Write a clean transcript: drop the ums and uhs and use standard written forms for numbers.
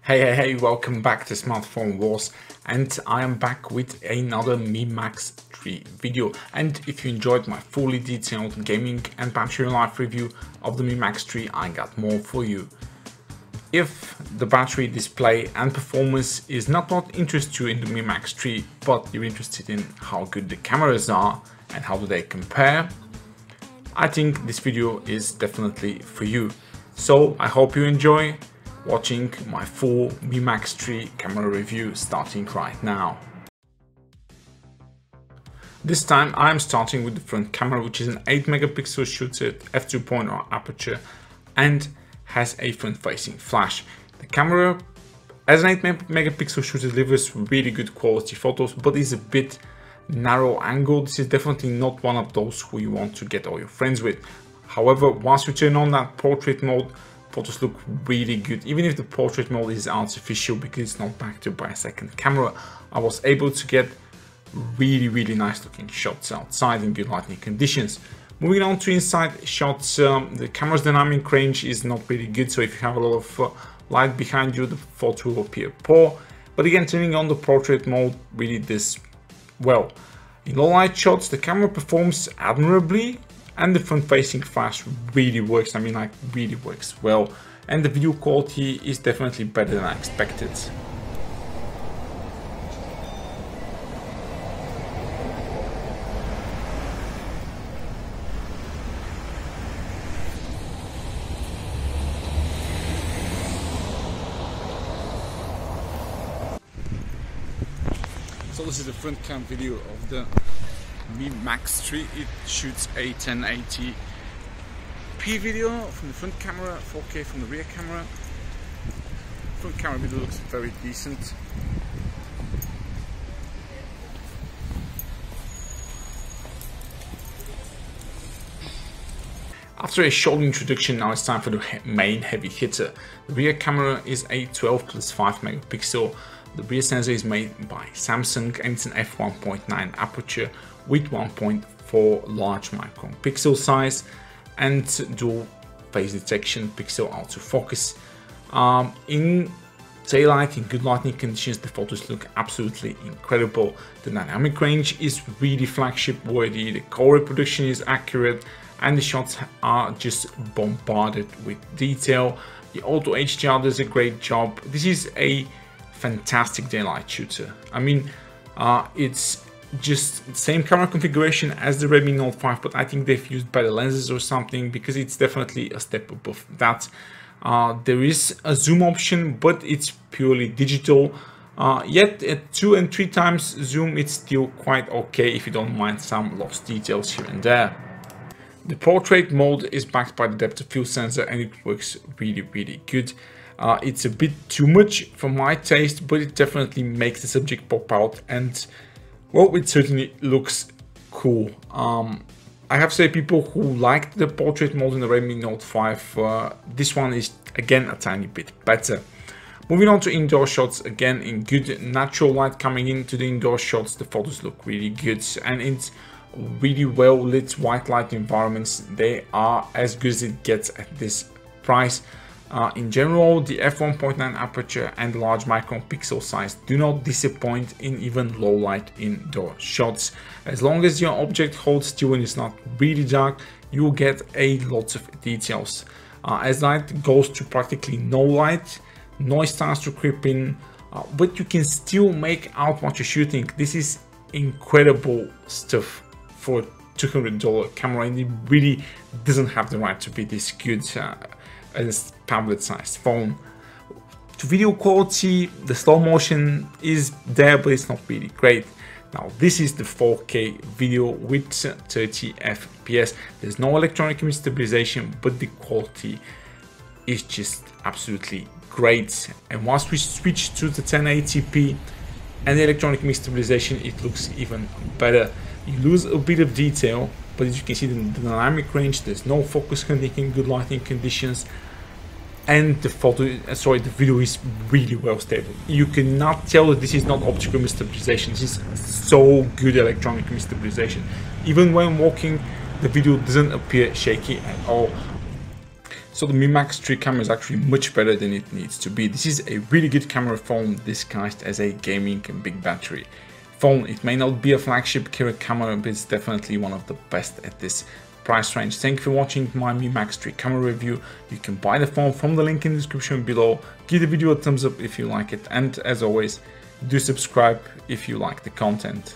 Hey, welcome back to Smartphone Wars, and I am back with another Mi Max 3 video. And if you enjoyed my fully detailed gaming and battery life review of the Mi Max 3, I got more for you. If the battery, display and performance is not what interests you in the Mi Max 3, but you're interested in how good the cameras are and how do they compare, I think this video is definitely for you. So I hope you enjoy watching my full Mi Max 3 camera review starting right now. This time I'm starting with the front camera, which is an 8 megapixel shooter at f2.0 aperture and has a front-facing flash. The camera as an 8 megapixel shooter delivers really good quality photos, but is a bit narrow angle. This is definitely not one of those who you want to get all your friends with. However, once you turn on that portrait mode, photos look really good. Even if the portrait mode is artificial because it's not backed up by a second camera, I was able to get really nice looking shots outside in good lighting conditions. Moving on to inside shots, the camera's dynamic range is not really good, so if you have a lot of light behind you, the photo will appear poor. But again, turning on the portrait mode really does well. In low light shots, the camera performs admirably, and the front-facing flash really works. I mean, like, really works well. And the video quality is definitely better than I expected. So this is the front cam video of the Mi Max 3. It shoots a 1080p video from the front camera, 4K from the rear camera. Front camera video looks very decent. After a short introduction, now it's time for the main heavy hitter. The rear camera is a 12+5 megapixel. The rear sensor is made by Samsung and it's an f1.9 aperture with 1.4 large micron pixel size and dual phase detection pixel autofocus. In daylight, in good lighting conditions, the photos look absolutely incredible. The dynamic range is really flagship worthy, the color reproduction is accurate, and the shots are just bombarded with detail. The auto HDR does a great job. This is a fantastic daylight shooter. I mean, it's just the same camera configuration as the Redmi Note 5, but I think they've used better lenses or something, because it's definitely a step above that. There is a zoom option, but it's purely digital. Yet at 2 and 3 times zoom, it's still quite okay if you don't mind some lost details here and there. The portrait mode is backed by the depth of field sensor and it works really good. It's a bit too much for my taste, but it definitely makes the subject pop out, and well, it certainly looks cool. I have to say, people who liked the portrait mode in the Redmi Note 5, this one is again a tiny bit better. Moving on to indoor shots, again in good natural light coming into the indoor shots, the photos look really good, and it's really well lit white light environments. They are as good as it gets at this price. In general, the f1.9 aperture and large micron pixel size do not disappoint in even low light indoor shots. As long as your object holds still and it's not really dark, you will get a lot of details. As light goes to practically no light, noise starts to creep in, but you can still make out what you're shooting. This is incredible stuff for a $200 camera, and it really doesn't have the right to be this good as a tablet-sized phone. To video quality, the slow motion is there, but it's not really great. Now, this is the 4K video with 30 FPS. There's no electronic image stabilization, but the quality is just absolutely great. And once we switch to the 1080p and the electronic image stabilization, it looks even better. You lose a bit of detail, but as you can see, the dynamic range, there's no focus hunting in good lighting conditions, and the video is really well stable. You cannot tell that this is not optical image stabilization. This is so good electronic image stabilization. Even when walking, the video doesn't appear shaky at all. So the Mi Max 3 camera is actually much better than it needs to be. This is a really good camera phone disguised as a gaming and big battery phone. It may not be a flagship killer camera, but it's definitely one of the best at this price range. Thank you for watching my Mi Max 3 camera review. You can buy the phone from the link in the description below. Give the video a thumbs up if you like it, and as always, do subscribe if you like the content.